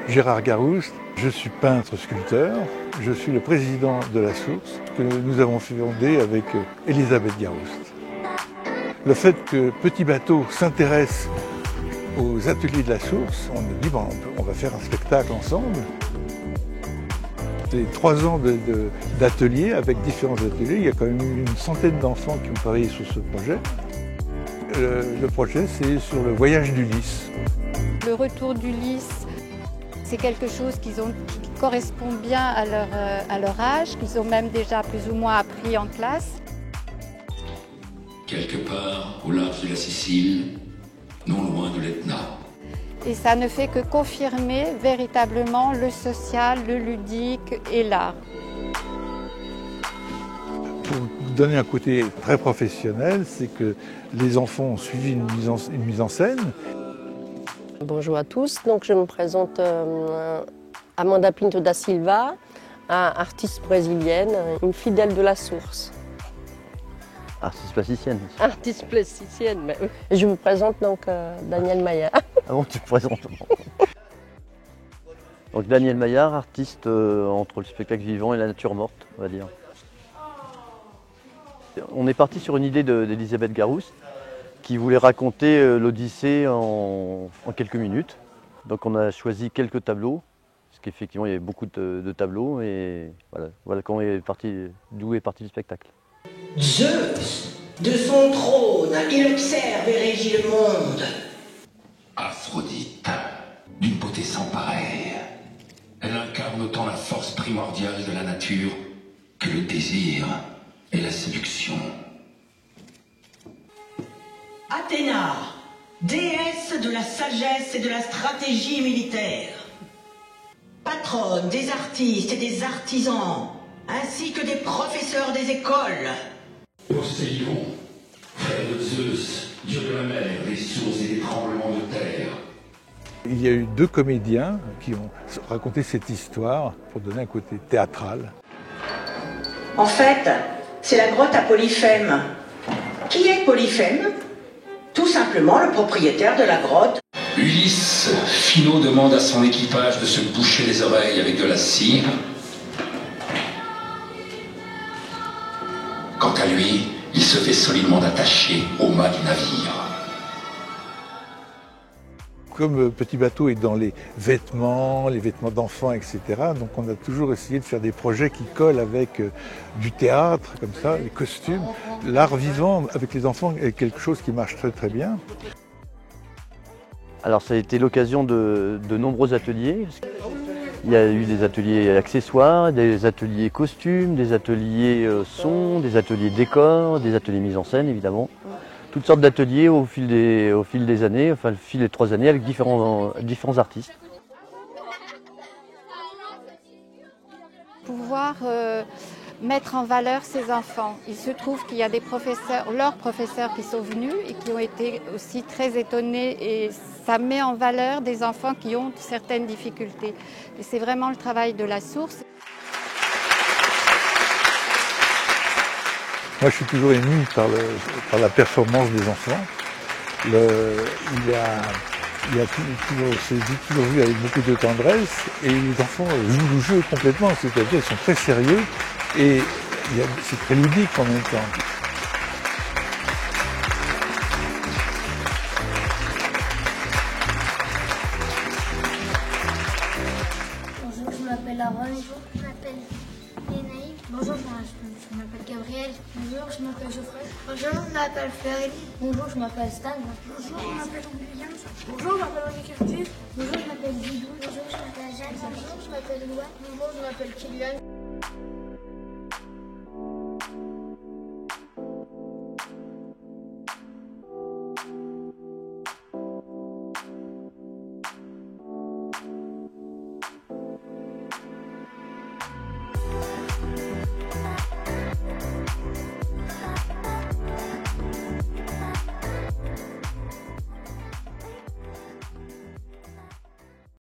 Gérard Garouste, je suis peintre-sculpteur, je suis le président de la Source que nous avons fondée avec Elisabeth Garouste. Le fait que Petit Bateau s'intéresse aux ateliers de la Source, on a dit bon, on va faire un spectacle ensemble. C'est 3 ans d'ateliers avec différents ateliers. Il y a quand même eu une centaine d'enfants qui ont travaillé sur ce projet. Le projet, c'est sur le voyage d'Ulysse. Le retour d'Ulysse, c'est quelque chose qui correspond bien à leur âge, qu'ils ont même déjà plus ou moins appris en classe. Quelque part au large de la Sicile, non loin de l'Etna. Et ça ne fait que confirmer véritablement le social, le ludique et l'art. Pour donner un côté très professionnel, c'est que les enfants ont suivi une mise en scène. Bonjour à tous, donc je me présente Amanda Pinto da Silva, artiste brésilienne, une fidèle de la Source. Artiste plasticienne. Artiste plasticienne, mais oui. Et je me présente donc Daniel Maillard. Ah bon, tu te présentes. Donc Daniel Maillard, artiste entre le spectacle vivant et la nature morte, on va dire. On est parti sur une idée d'Elisabeth Garouste qui voulait raconter l'Odyssée en quelques minutes. Donc on a choisi quelques tableaux, parce qu'effectivement il y avait beaucoup de tableaux, et voilà d'où est parti le spectacle. Zeus, de son trône, il observe et régit le monde. Aphrodite, d'une beauté sans pareille. Elle incarne autant la force primordiale de la nature que le désir et la séduction. Athéna, déesse de la sagesse et de la stratégie militaire. Patronne des artistes et des artisans, ainsi que des professeurs des écoles. Poséidon, frère de Zeus, dieu de la mer, des sources et des tremblements de terre. Il y a eu 2 comédiens qui ont raconté cette histoire pour donner un côté théâtral. En fait, c'est la grotte à Polyphème. Qui est Polyphème? Tout simplement le propriétaire de la grotte. Ulysse, Phino demande à son équipage de se boucher les oreilles avec de la cire. Quant à lui, il se fait solidement attacher au mât du navire. Comme Petit Bateau est dans les vêtements d'enfants, etc., donc on a toujours essayé de faire des projets qui collent avec du théâtre, comme ça, les costumes. L'art vivant avec les enfants est quelque chose qui marche très très bien. Alors ça a été l'occasion de nombreux ateliers. Il y a eu des ateliers accessoires, des ateliers costumes, des ateliers son, des ateliers décors, des ateliers mise en scène évidemment. Toutes sortes d'ateliers au fil des années, enfin au fil des 3 années avec différents artistes. Pouvoir mettre en valeur ces enfants. Il se trouve qu'il y a des professeurs, leurs professeurs qui sont venus et qui ont été aussi très étonnés, et ça met en valeur des enfants qui ont certaines difficultés. Et c'est vraiment le travail de la Source. Moi, je suis toujours ému par la performance des enfants. C'est toujours vu avec beaucoup de tendresse, et les enfants jouent le jeu complètement, c'est-à-dire ils sont très sérieux et c'est très ludique en même temps. Bonjour, je m'appelle Aaron. Bonjour, je m'appelle Lénaï. Bonjour, je m'appelle Gabriel. Bonjour, je m'appelle Geoffrey. Bonjour, je m'appelle Frédéric. Bonjour, je m'appelle Stan. Bonjour, je m'appelle William. Bonjour, je m'appelle Olivier Curtis. Bonjour, je m'appelle Didou. Bonjour, je m'appelle Jeanne. Bonjour, je m'appelle Louane. Bonjour, je m'appelle Kylian.